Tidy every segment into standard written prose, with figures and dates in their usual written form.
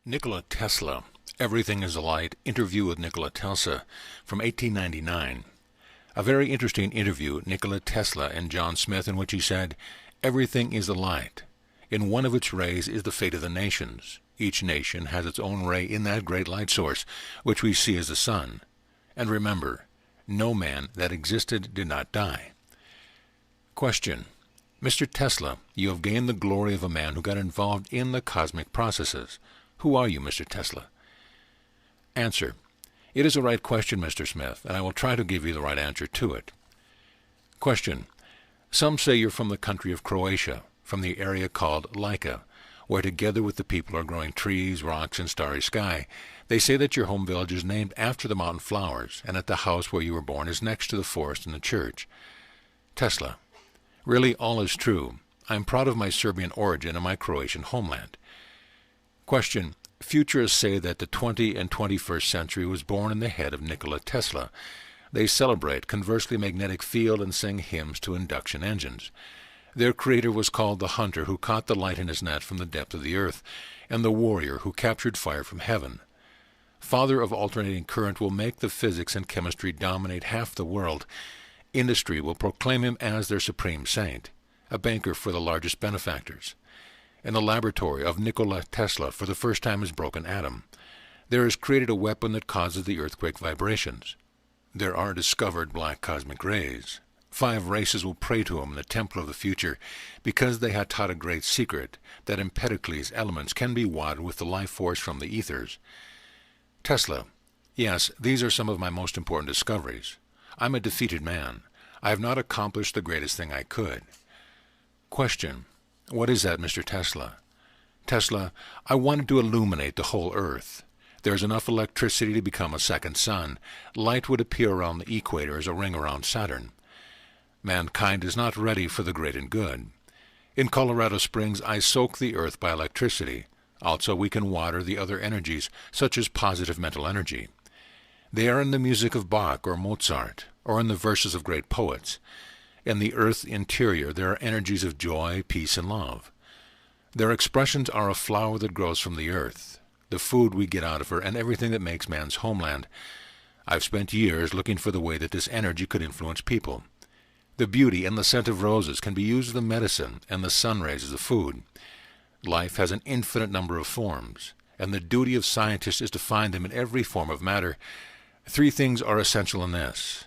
Nikola Tesla, Everything is a Light, interview with Nikola Tesla from 1899. A very interesting interview, Nikola Tesla and John Smith, in which he said, "Everything is a light. In one of its rays is the fate of the nations. Each nation has its own ray in that great light source, which we see as the sun. And remember, no man that existed did not die." Question. Mr. Tesla, you have gained the glory of a man who got involved in the cosmic processes. Who are you, Mr. Tesla? Answer. It is a right question, Mr. Smith, and I will try to give you the right answer to it. Question. Some say you're from the country of Croatia, from the area called Lika, where together with the people are growing trees, rocks, and starry sky. They say that your home village is named after the mountain flowers, and that the house where you were born is next to the forest and the church. Tesla. Really, all is true. I am proud of my Serbian origin and my Croatian homeland. Question. Futurists say that the 20th and 21st century was born in the head of Nikola Tesla. They celebrate conversely magnetic field and sing hymns to induction engines. Their creator was called the hunter who caught the light in his net from the depth of the earth, and the warrior who captured fire from heaven. Father of alternating current will make the physics and chemistry dominate half the world. Industry will proclaim him as their supreme saint, a banker for the largest benefactors. In the laboratory of Nikola Tesla, for the first time, is broken atom. There is created a weapon that causes the earthquake vibrations. There are discovered black cosmic rays. 5 races will pray to him in the temple of the future, because they had taught a great secret, that Empedocles' elements can be watered with the life force from the ethers. Tesla. Yes, these are some of my most important discoveries. I'm a defeated man. I have not accomplished the greatest thing I could. Question. What is that, Mr. Tesla? Tesla, I wanted to illuminate the whole earth. There is enough electricity to become a second sun. Light would appear around the equator as a ring around Saturn. Mankind is not ready for the great and good. In Colorado Springs, I soak the earth by electricity. Also, we can water the other energies, such as positive mental energy. They are in the music of Bach or Mozart, or in the verses of great poets. In the earth's interior there are energies of joy, peace, and love. Their expressions are a flower that grows from the earth, the food we get out of her, and everything that makes man's homeland. I've spent years looking for the way that this energy could influence people. The beauty and the scent of roses can be used as the medicine, and the sun rays as the food. Life has an infinite number of forms, and the duty of scientists is to find them in every form of matter. 3 things are essential in this.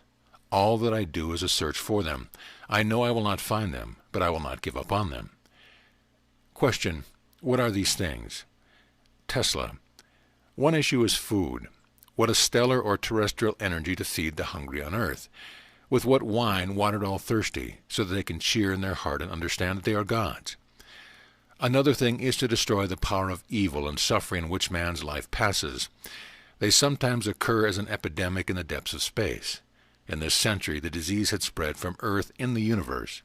All that I do is a search for them. I know I will not find them, but I will not give up on them. Question. What are these things? Tesla. One issue is food. What a stellar or terrestrial energy to feed the hungry on earth. With what wine watered all thirsty, so that they can cheer in their heart and understand that they are gods. Another thing is to destroy the power of evil and suffering in which man's life passes. They sometimes occur as an epidemic in the depths of space. In this century, the disease had spread from Earth in the universe.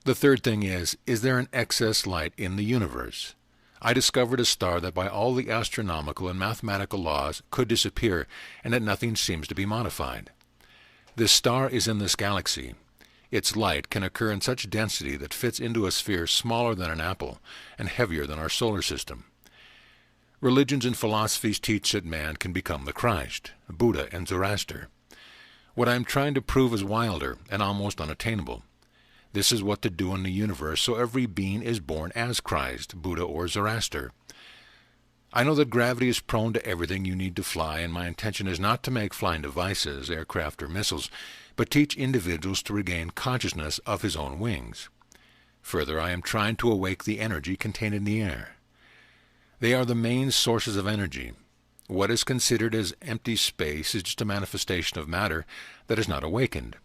The third thing is there an excess light in the universe? I discovered a star that by all the astronomical and mathematical laws could disappear, and that nothing seems to be modified. This star is in this galaxy. Its light can occur in such density that fits into a sphere smaller than an apple and heavier than our solar system. Religions and philosophies teach that man can become the Christ, Buddha and Zoroaster. What I am trying to prove is wilder and almost unattainable. This is what to do in the universe, so every being is born as Christ, Buddha, or Zoroaster. I know that gravity is prone to everything you need to fly, and my intention is not to make flying devices, aircraft, or missiles, but teach individuals to regain consciousness of his own wings. Further, I am trying to awake the energy contained in the air. They are the main sources of energy. What is considered as empty space is just a manifestation of matter that is not awakened.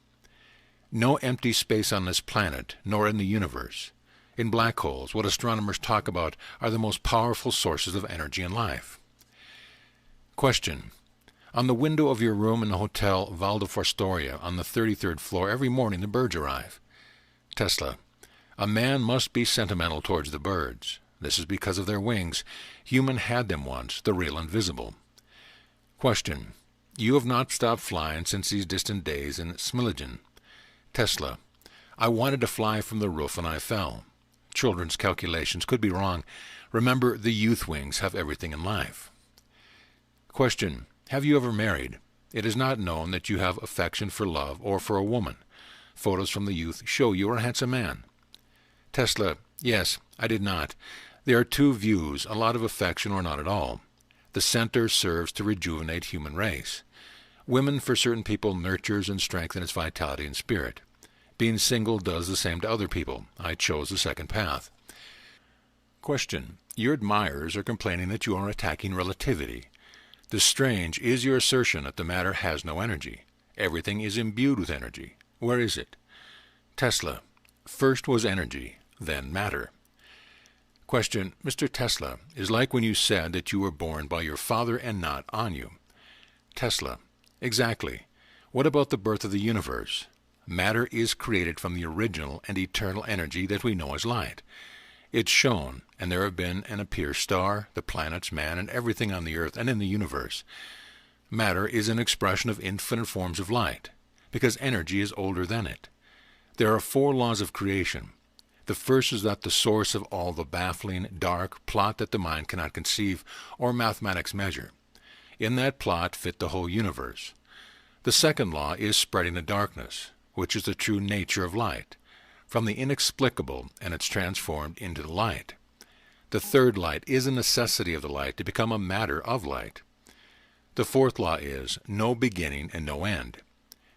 No empty space on this planet, nor in the universe. In black holes, what astronomers talk about are the most powerful sources of energy and life. Question. On the window of your room in the Hotel Val de Fostoria on the 33rd floor, every morning the birds arrive. Tesla. A man must be sentimental towards the birds. This is because of their wings. Human had them once, the real and visible. Question. You have not stopped flying since these distant days in Smiljan. Tesla. I wanted to fly from the roof and I fell. Children's calculations could be wrong. Remember, the youth wings have everything in life. Question. Have you ever married? It is not known that you have affection for love or for a woman. Photos from the youth show you are a handsome man. Tesla. Yes, I did not. There are two views, a lot of affection or not at all. The center serves to rejuvenate human race. Women, for certain people, nurtures and strengthens its vitality and spirit. Being single does the same to other people. I chose the second path. Question. Your admirers are complaining that you are attacking relativity. The strange is your assertion that the matter has no energy. Everything is imbued with energy. Where is it? Tesla. First was energy, then matter. Question. Mr. Tesla, is like when you said that you were born by your father and not on you. Tesla. Exactly. What about the birth of the universe? Matter is created from the original and eternal energy that we know as light. It's shown, and there have been and appear star, the planets, man, and everything on the earth and in the universe. Matter is an expression of infinite forms of light, because energy is older than it. There are 4 laws of creation. The first is that the source of all the baffling, dark plot that the mind cannot conceive or mathematics measure. In that plot fit the whole universe. The second law is spreading the darkness, which is the true nature of light, from the inexplicable, and it's transformed into the light. The third light is a necessity of the light to become a matter of light. The fourth law is no beginning and no end.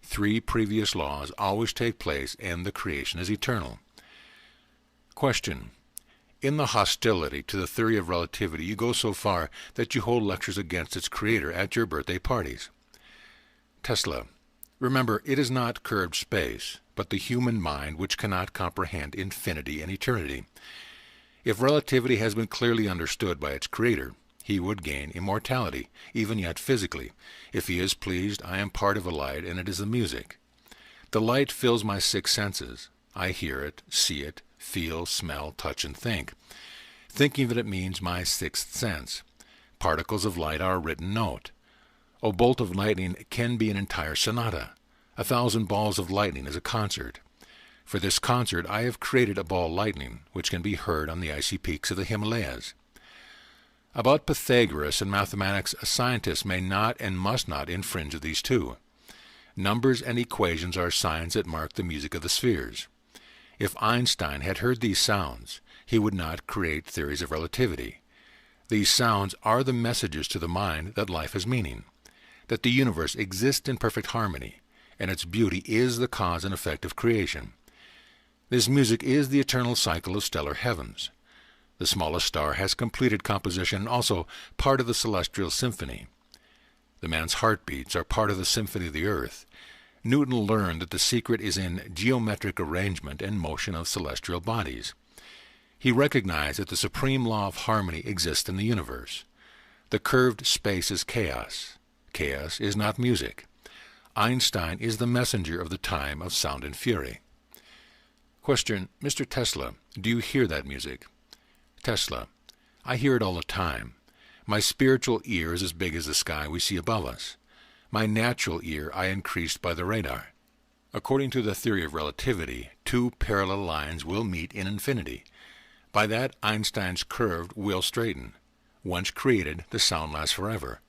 3 previous laws always take place, and the creation is eternal. Question. In the hostility to the theory of relativity, you go so far that you hold lectures against its creator at your birthday parties. Tesla. Remember, it is not curved space, but the human mind which cannot comprehend infinity and eternity. If relativity has been clearly understood by its creator, he would gain immortality, even yet physically. If he is pleased, I am part of a light, and it is the music. The light fills my 6 senses. I hear it, see it, feel, smell, touch, and think, thinking that it means my 6th sense. Particles of light are a written note. A bolt of lightning can be an entire sonata. 1,000 balls of lightning is a concert. For this concert I have created a ball lightning, which can be heard on the icy peaks of the Himalayas. About Pythagoras and mathematics, a scientist may not and must not infringe of these 2. Numbers and equations are signs that mark the music of the spheres. If Einstein had heard these sounds, he would not create theories of relativity. These sounds are the messages to the mind that life has meaning, that the universe exists in perfect harmony, and its beauty is the cause and effect of creation. This music is the eternal cycle of stellar heavens. The smallest star has completed composition and also part of the celestial symphony. The man's heartbeats are part of the symphony of the earth. Newton learned that the secret is in geometric arrangement and motion of celestial bodies. He recognized that the supreme law of harmony exists in the universe. The curved space is chaos. Chaos is not music. Einstein is the messenger of the time of sound and fury. Question. Mr. Tesla, do you hear that music? Tesla. I hear it all the time. My spiritual ear is as big as the sky we see above us. My natural ear I increased by the radar. According to the theory of relativity, 2 parallel lines will meet in infinity. By that, Einstein's curved will straighten. Once created, the sound lasts forever.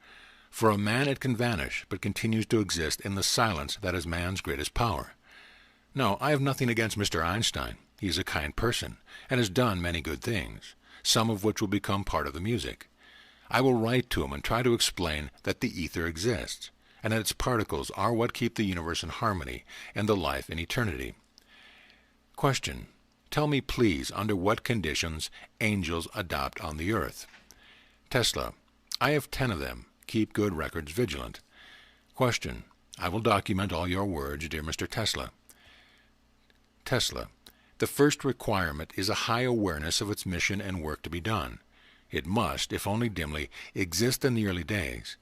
For a man it can vanish, but continues to exist in the silence that is man's greatest power. No, I have nothing against Mr. Einstein. He is a kind person, and has done many good things, some of which will become part of the music. I will write to him and try to explain that the ether exists, and that its particles are what keep the universe in harmony and the life in eternity. Question. Tell me, please, under what conditions angels adopt on the earth? Tesla. I have 10 of them. Keep good records vigilant. Question. I will document all your words, dear Mr. Tesla. Tesla. The first requirement is a high awareness of its mission and work to be done. It must, if only dimly, exist in the early days.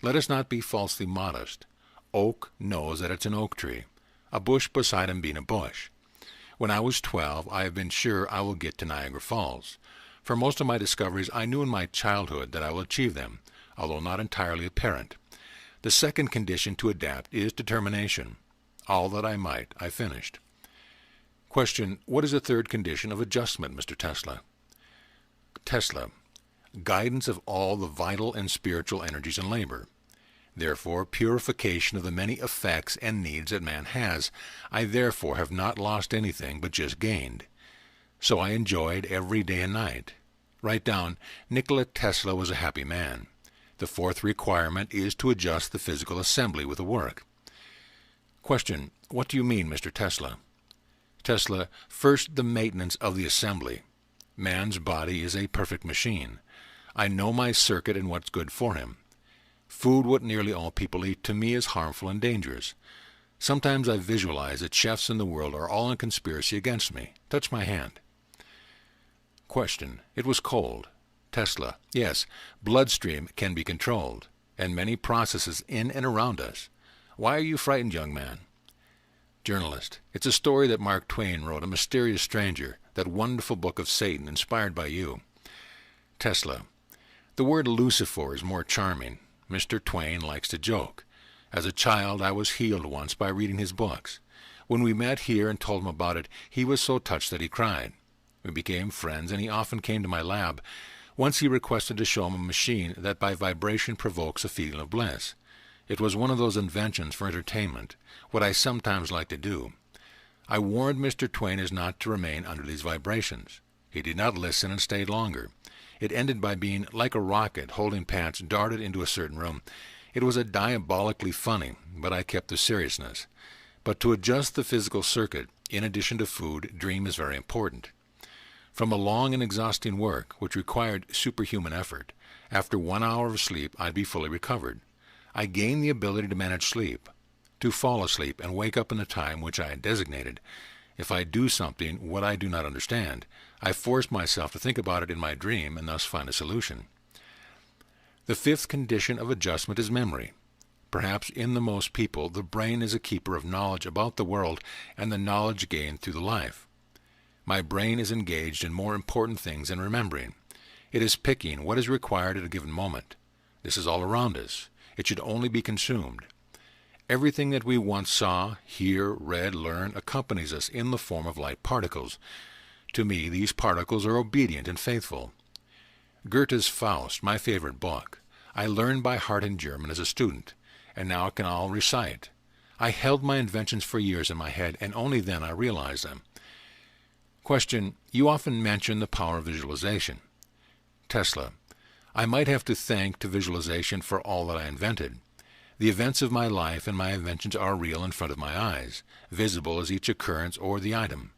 Let us not be falsely modest. Oak knows that it's an oak tree, a bush beside him being a bush. When I was 12, I have been sure I will get to Niagara Falls. For most of my discoveries, I knew in my childhood that I will achieve them, although not entirely apparent. The second condition to adapt is determination. All that I might, I finished. Question: what is the third condition of adjustment, Mr. Tesla? Tesla: guidance of all the vital and spiritual energies in labor. Therefore, purification of the many effects and needs that man has. I therefore have not lost anything, but just gained. So I enjoyed every day and night. Write down, Nikola Tesla was a happy man. The fourth requirement is to adjust the physical assembly with the work. Question: what do you mean, Mr. Tesla? Tesla: first, the maintenance of the assembly. Man's body is a perfect machine. I know my circuit and what's good for him. Food, what nearly all people eat, to me is harmful and dangerous. Sometimes I visualize that chefs in the world are all in conspiracy against me. Touch my hand. Question: it was cold. Tesla: yes, bloodstream can be controlled, and many processes in and around us. Why are you frightened, young man? Journalist: it's a story that Mark Twain wrote, A Mysterious Stranger, that wonderful book of Satan, inspired by you. Tesla: the word Lucifer is more charming. Mr. Twain likes to joke. As a child, I was healed once by reading his books. When we met here and told him about it, he was so touched that he cried. We became friends, and he often came to my lab. Once he requested to show him a machine that by vibration provokes a feeling of bliss. It was one of those inventions for entertainment, what I sometimes like to do. I warned Mr. Twain as not to remain under these vibrations. He did not listen and stayed longer. It ended by being like a rocket holding pants darted into a certain room. It was a diabolically funny, but I kept the seriousness. But to adjust the physical circuit, in addition to food, dream is very important. From a long and exhausting work, which required superhuman effort, after 1 hour of sleep I'd be fully recovered. I gained the ability to manage sleep, to fall asleep and wake up in the time which I had designated. If I do something what I do not understand, I force myself to think about it in my dream and thus find a solution. The fifth condition of adjustment is memory. Perhaps in the most people, the brain is a keeper of knowledge about the world and the knowledge gained through the life. My brain is engaged in more important things than remembering. It is picking what is required at a given moment. This is all around us. It should only be consumed. Everything that we once saw, hear, read, learn, accompanies us in the form of light particles. To me, these particles are obedient and faithful. Goethe's Faust, my favorite book, I learned by heart in German as a student, and now can all recite. I held my inventions for years in my head, and only then I realized them. Question: you often mention the power of visualization. Tesla: I might have to thank to visualization for all that I invented. The events of my life and my inventions are real in front of my eyes, visible as each occurrence or the item.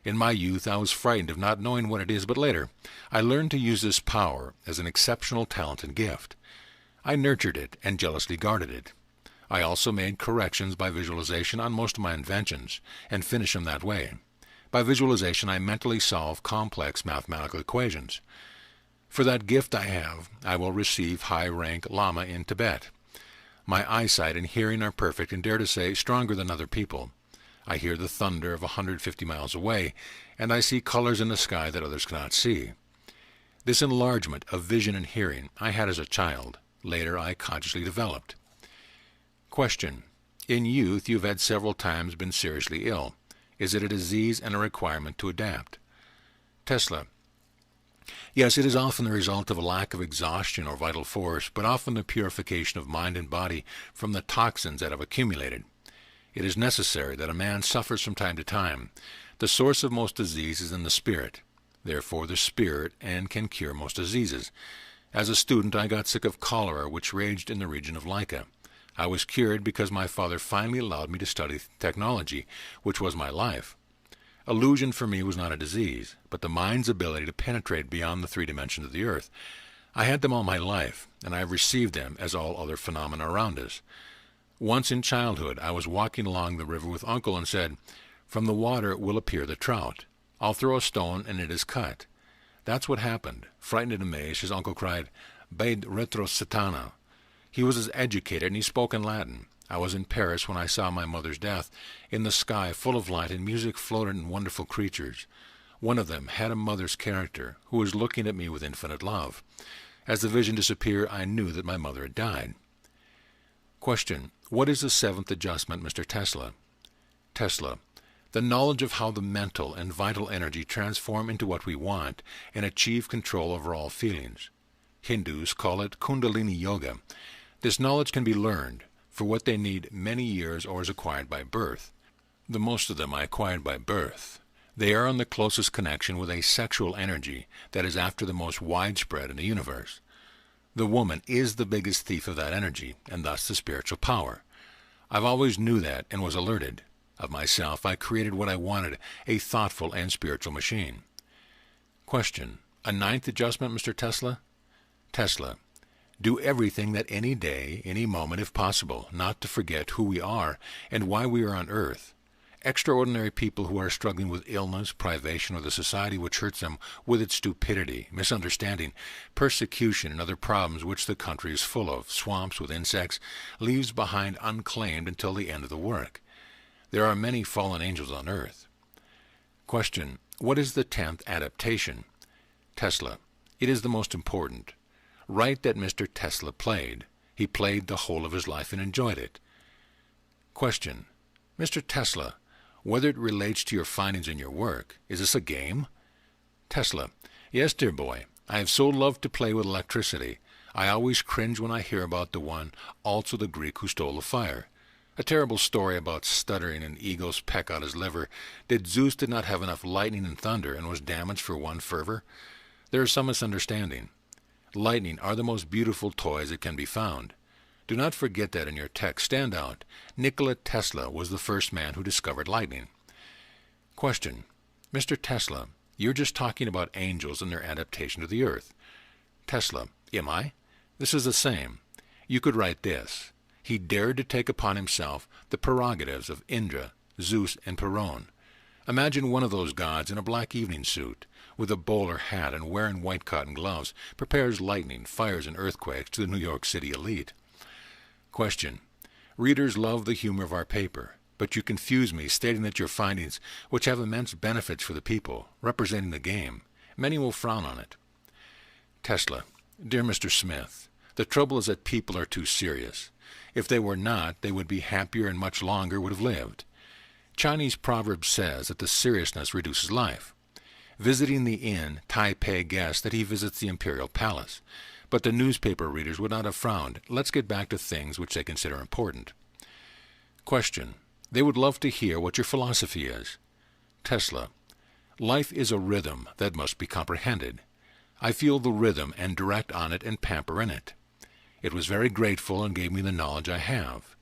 In my youth I was frightened of not knowing what it is, but later I learned to use this power as an exceptional talent and gift. I nurtured it and jealously guarded it. I also made corrections by visualization on most of my inventions, and finished them that way. By visualization I mentally solve complex mathematical equations. For that gift I have, I will receive high-rank Lama in Tibet. My eyesight and hearing are perfect, and dare to say stronger than other people. I hear the thunder of 150 miles away, and I see colors in the sky that others cannot see. This enlargement of vision and hearing I had as a child. Later I consciously developed. Question: in youth you have had several times been seriously ill. Is it a disease and a requirement to adapt? Tesla: yes, it is often the result of a lack of exhaustion or vital force, but often the purification of mind and body from the toxins that have accumulated. It is necessary that a man suffers from time to time. The source of most disease is in the spirit. Therefore the spirit can cure most diseases. As a student I got sick of cholera, which raged in the region of Lyca. I was cured because my father finally allowed me to study technology, which was my life. Illusion for me was not a disease, but the mind's ability to penetrate beyond the 3 dimensions of the earth. I had them all my life, and I have received them as all other phenomena around us. Once in childhood I was walking along the river with Uncle and said, "From the water will appear the trout. I'll throw a stone and it is cut." That's what happened. Frightened and amazed, his uncle cried, "Bade retro satana." He was as educated, and he spoke in Latin. I was in Paris when I saw my mother's death. In the sky, full of light, and music floated in wonderful creatures. One of them had a mother's character, who was looking at me with infinite love. As the vision disappeared, I knew that my mother had died. Question: what is the 7th adjustment, Mr. Tesla? Tesla: The knowledge of how the mental and vital energy transform into what we want and achieve control over all feelings. Hindus call it Kundalini Yoga. This knowledge can be learned, for what they need many years or is acquired by birth. The most of them I acquired by birth. They are on the closest connection with a sexual energy that is after the most widespread in the universe. The woman is the biggest thief of that energy, and thus the spiritual power. I've always knew that and was alerted. Of myself, I created what I wanted, a thoughtful and spiritual machine. Question. A ninth adjustment, Mr. Tesla? Tesla. Do everything that any day, any moment if possible, not to forget who we are and why we are on earth. Extraordinary people who are struggling with illness, privation, or the society which hurts them with its stupidity, misunderstanding, persecution, and other problems which the country is full of, swamps with insects, leaves behind unclaimed until the end of the work. There are many fallen angels on earth. Question. What is the 10th adaptation? Tesla. It is the most important. Write that Mr. Tesla played. He played the whole of his life and enjoyed it. Question. Mr. Tesla, whether it relates to your findings in your work, is this a game? Tesla. Yes, dear boy. I have so loved to play with electricity. I always cringe when I hear about the one, also the Greek who stole the fire. A terrible story about stuttering and eagles peck out his liver. That Zeus did not have enough lightning and thunder and was damaged for one fervor? There is some misunderstanding. Lightning are the most beautiful toys that can be found. Do not forget that in your text. Stand out. Nikola Tesla was the first man who discovered lightning. Question. Mr. Tesla, you're just talking about angels and their adaptation to the earth. Tesla. Am I? This is the same. You could write this. He dared to take upon himself the prerogatives of Indra, Zeus, and Perun. Imagine one of those gods in a black evening suit, with a bowler hat and wearing white cotton gloves, prepares lightning, fires, and earthquakes to the New York City elite. Question. Readers love the humor of our paper, but you confuse me stating that your findings, which have immense benefits for the people, representing the game, many will frown on it. Tesla. Dear Mr. Smith, the trouble is that people are too serious. If they were not, they would be happier and much longer would have lived. Chinese proverb says that the seriousness reduces life. Visiting the inn, Taipei guessed that he visits the imperial palace. But the newspaper readers would not have frowned. Let's get back to things which they consider important. Question. They would love to hear what your philosophy is. Tesla. Life is a rhythm that must be comprehended. I feel the rhythm and direct on it and pamper in it. It was very grateful and gave me the knowledge I have.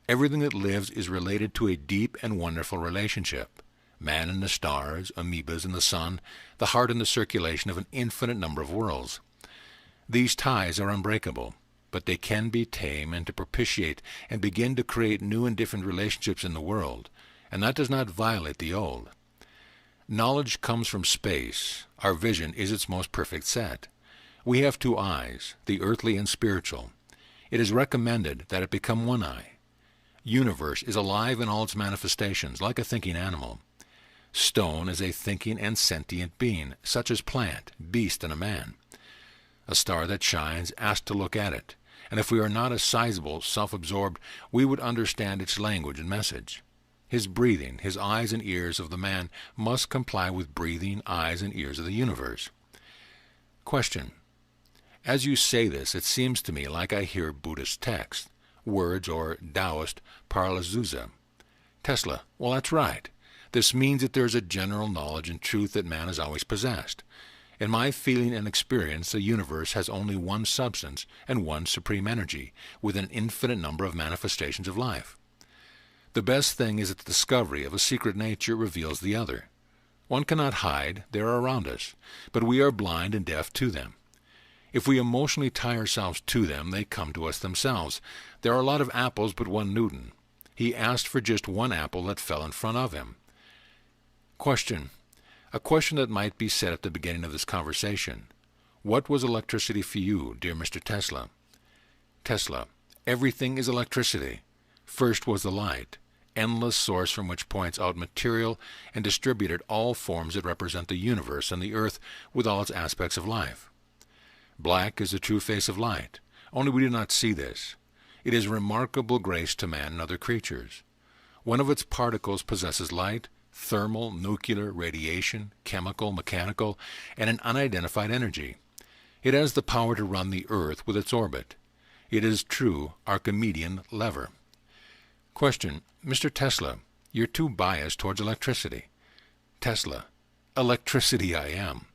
Everything that lives is related to a deep and wonderful relationship. Man and the stars, amoebas and the sun, the heart and the circulation of an infinite number of worlds. These ties are unbreakable, but they can be tamed and to propitiate and begin to create new and different relationships in the world, and that does not violate the old. Knowledge comes from space. Our vision is its most perfect set. We have two eyes, the earthly and spiritual. It is recommended that it become one eye. Universe is alive in all its manifestations, like a thinking animal. Stone is a thinking and sentient being, such as plant, beast, and a man. A star that shines asks to look at it, and if we are not as sizable, self-absorbed, we would understand its language and message. His breathing, his eyes and ears of the man must comply with breathing, eyes, and ears of the universe. Question. As you say this, it seems to me like I hear Buddhist text, words or Taoist paralazuza. Tesla. Well, that's right. This means that there is a general knowledge and truth that man has always possessed. In my feeling and experience, the universe has only one substance and one supreme energy, with an infinite number of manifestations of life. The best thing is that the discovery of a secret nature reveals the other. One cannot hide, they are around us, but we are blind and deaf to them. If we emotionally tie ourselves to them, they come to us themselves. There are a lot of apples, but one Newton. He asked for just one apple that fell in front of him. Question. A question that might be said at the beginning of this conversation. What was electricity for you, dear Mr. Tesla? Tesla. Everything is electricity. First was the light, endless source from which points out material and distributed all forms that represent the universe and the earth with all its aspects of life. Black is the true face of light, only we do not see this. It is remarkable grace to man and other creatures. One of its particles possesses light, thermal, nuclear, radiation, chemical, mechanical, and an unidentified energy. It has the power to run the Earth with its orbit. It is true Archimedean lever. Question. Mr. Tesla, you're too biased towards electricity. Tesla. Electricity I am.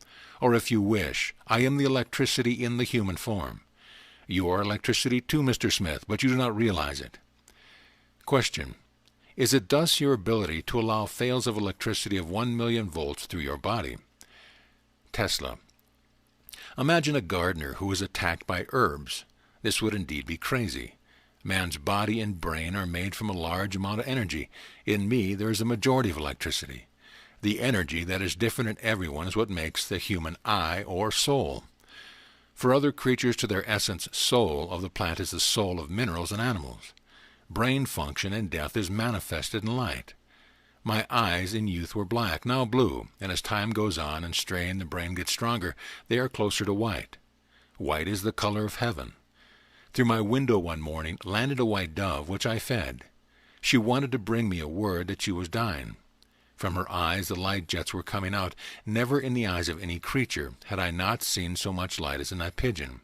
Or if you wish, I am the electricity in the human form. You are electricity too, Mr. Smith, but you do not realize it. Question. Is it thus your ability to allow fails of electricity of 1,000,000 volts through your body? Tesla. Imagine a gardener who is attacked by herbs. This would indeed be crazy. Man's body and brain are made from a large amount of energy. In me, there is a majority of electricity. The energy that is different in everyone is what makes the human I, or soul. For other creatures, to their essence, soul of the plant is the soul of minerals and animals. Brain function in death is manifested in light. My eyes in youth were black, now blue, and as time goes on and strain the brain gets stronger, they are closer to white. White is the color of heaven. Through my window one morning landed a white dove, which I fed. She wanted to bring me a word that she was dying. From her eyes the light jets were coming out. Never in the eyes of any creature had I not seen so much light as in that pigeon.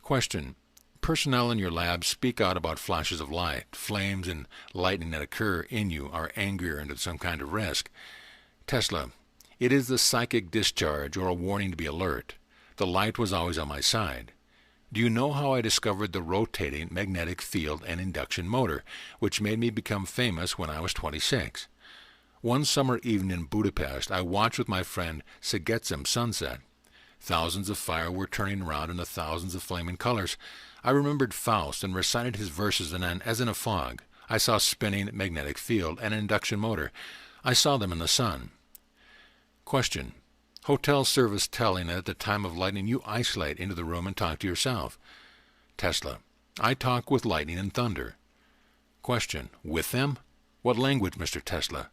Question. Personnel in your lab speak out about flashes of light. Flames and lightning that occur in you are angrier and at some kind of risk. Tesla. It is the psychic discharge or a warning to be alert. The light was always on my side. Do you know how I discovered the rotating magnetic field and induction motor, which made me become famous when I was 26? One summer evening in Budapest, I watched with my friend Szegecim sunset. Thousands of fire were turning round into thousands of flaming colors. I remembered Faust and recited his verses, and then, as in a fog, I saw spinning magnetic field and induction motor. I saw them in the sun. Question. Hotel service telling that at the time of lightning you isolate into the room and talk to yourself. Tesla. I talk with lightning and thunder. Question. With them? What language, Mr. Tesla?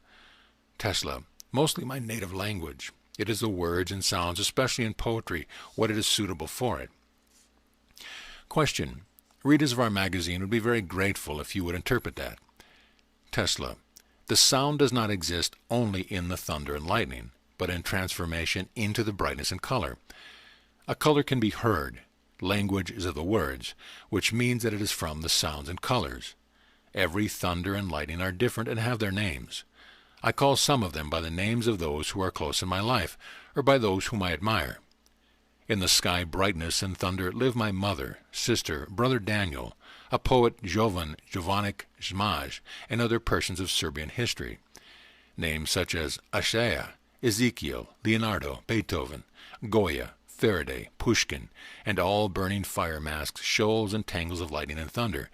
Tesla. Mostly my native language. It is the words and sounds, especially in poetry, what it is suitable for it. Question. Readers of our magazine would be very grateful if you would interpret that. Tesla. The sound does not exist only in the thunder and lightning, but in transformation into the brightness and color. A color can be heard. Language is of the words, which means that it is from the sounds and colors. Every thunder and lightning are different and have their names. I call some of them by the names of those who are close in my life, or by those whom I admire. In the sky brightness and thunder live my mother, sister, brother Daniel, a poet Jovanik Zmaj, and other persons of Serbian history. Names such as Ashaya, Ezekiel, Leonardo, Beethoven, Goya, Faraday, Pushkin, and all burning fire masks, shoals and tangles of lightning and thunder,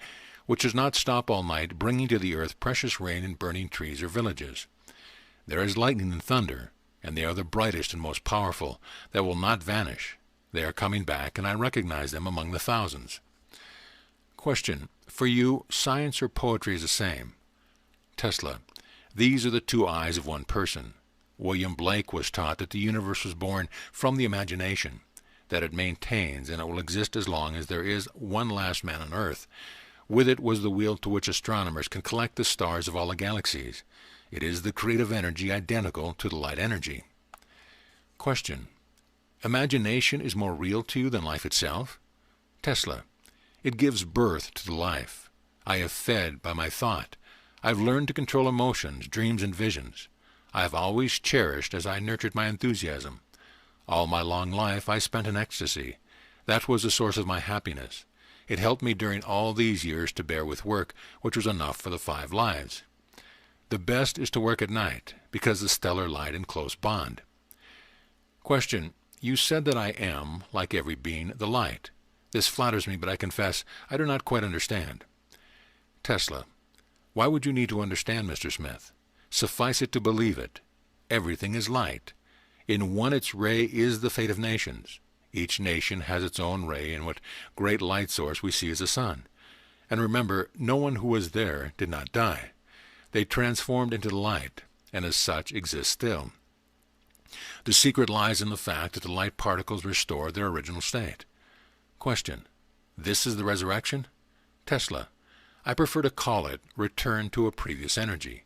which does not stop all night, bringing to the earth precious rain and burning trees or villages. There is lightning and thunder, and they are the brightest and most powerful, that will not vanish. They are coming back, and I recognize them among the thousands. Question. For you, science or poetry is the same? Tesla. These are the two eyes of one person. William Blake was taught that the universe was born from the imagination, that it maintains and it will exist as long as there is one last man on earth. With it was the wheel to which astronomers can collect the stars of all the galaxies. It is the creative energy identical to the light energy. Question. Imagination is more real to you than life itself? Tesla. It gives birth to the life. I have fed by my thought. I have learned to control emotions, dreams, and visions. I have always cherished as I nurtured my enthusiasm. All my long life I spent in ecstasy. That was the source of my happiness. It helped me during all these years to bear with work, which was enough for the 5 lives. The best is to work at night, because the stellar light in close bond. Question. You said that I am, like every being, the light. This flatters me, but I confess I do not quite understand. Tesla. Why would you need to understand, Mr. Smith? Suffice it to believe it. Everything is light. In one its ray is the fate of nations. Each nation has its own ray, and what great light source we see is the sun. And remember, no one who was there did not die. They transformed into the light, and as such exist still. The secret lies in the fact that the light particles restore their original state. Question. This is the resurrection? Tesla. I prefer to call it return to a previous energy.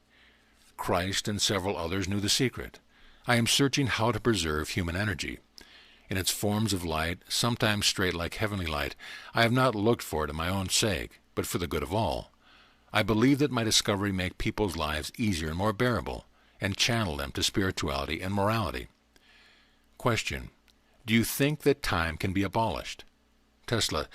Christ and several others knew the secret. I am searching how to preserve human energy. In its forms of light, sometimes straight like heavenly light, I have not looked for it in my own sake, but for the good of all. I believe that my discovery make people's lives easier and more bearable, and channel them to spirituality and morality. Question: do you think that time can be abolished? Tesla: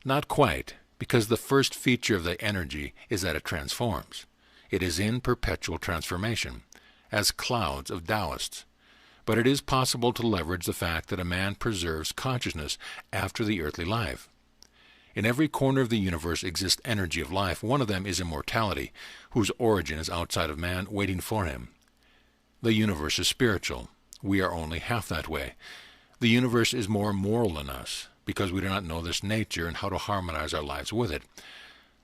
not quite, because the first feature of the energy is that it transforms. It is in perpetual transformation, as clouds of Taoists. But it is possible to leverage the fact that a man preserves consciousness after the earthly life. In every corner of the universe exists energy of life. One of them is immortality, whose origin is outside of man, waiting for him. The universe is spiritual. We are only half that way. The universe is more moral than us, because we do not know this nature and how to harmonize our lives with it.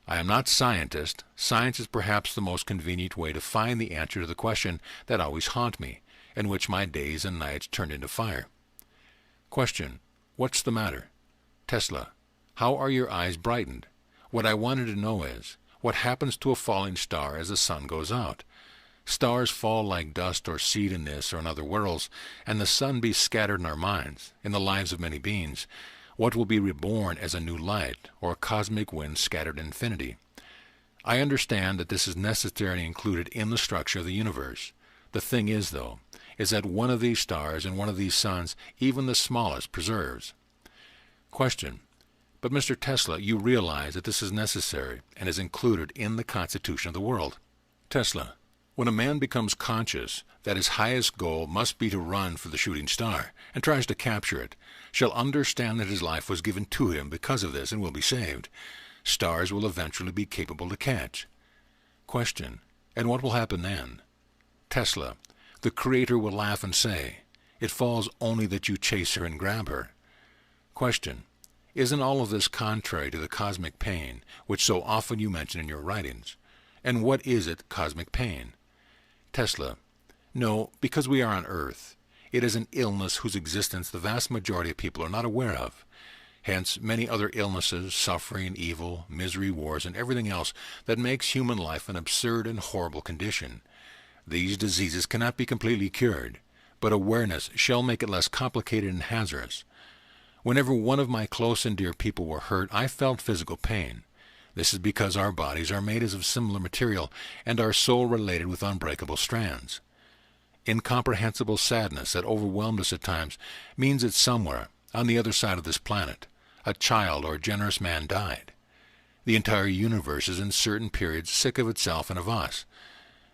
I am not scientist. Science is perhaps the most convenient way to find the answer to the question that always haunt me, and which my days and nights turn into fire. Question: what's the matter? Tesla: how are your eyes brightened? What I wanted to know is, what happens to a falling star as the sun goes out? Stars fall like dust or seed in this or in other worlds, and the sun be scattered in our minds, in the lives of many beings. What will be reborn as a new light, or a cosmic wind scattered in infinity? I understand that this is necessarily included in the structure of the universe. The thing is, though, is that one of these stars and one of these suns, even the smallest, preserves. Question: but Mr. Tesla, you realize that this is necessary and is included in the constitution of the world. Tesla: when a man becomes conscious that his highest goal must be to run for the shooting star, and tries to capture it, shall understand that his life was given to him because of this and will be saved. Stars will eventually be capable to catch. Question: and what will happen then? Tesla: the Creator will laugh and say, it falls only that you chase her and grab her. Question: isn't all of this contrary to the cosmic pain, which so often you mention in your writings? And what is it, cosmic pain? Tesla: no, because we are on Earth. It is an illness whose existence the vast majority of people are not aware of. Hence, many other illnesses, suffering, evil, misery, wars, and everything else that makes human life an absurd and horrible condition. These diseases cannot be completely cured, but awareness shall make it less complicated and hazardous. Whenever one of my close and dear people were hurt, I felt physical pain. This is because our bodies are made of similar material, and our soul related with unbreakable strands. Incomprehensible sadness that overwhelmed us at times means that somewhere, on the other side of this planet, a child or a generous man died. The entire universe is in certain periods sick of itself and of us.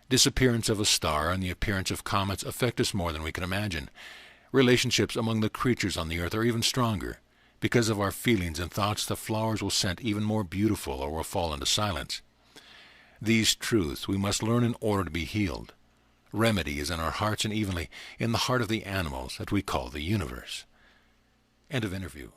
Disappearance of a star and the appearance of comets affect us more than we can imagine. Relationships among the creatures on the earth are even stronger. Because of our feelings and thoughts, the flowers will scent even more beautiful or will fall into silence. These truths we must learn in order to be healed. Remedy is in our hearts and evenly in the heart of the animals that we call the universe. End of interview.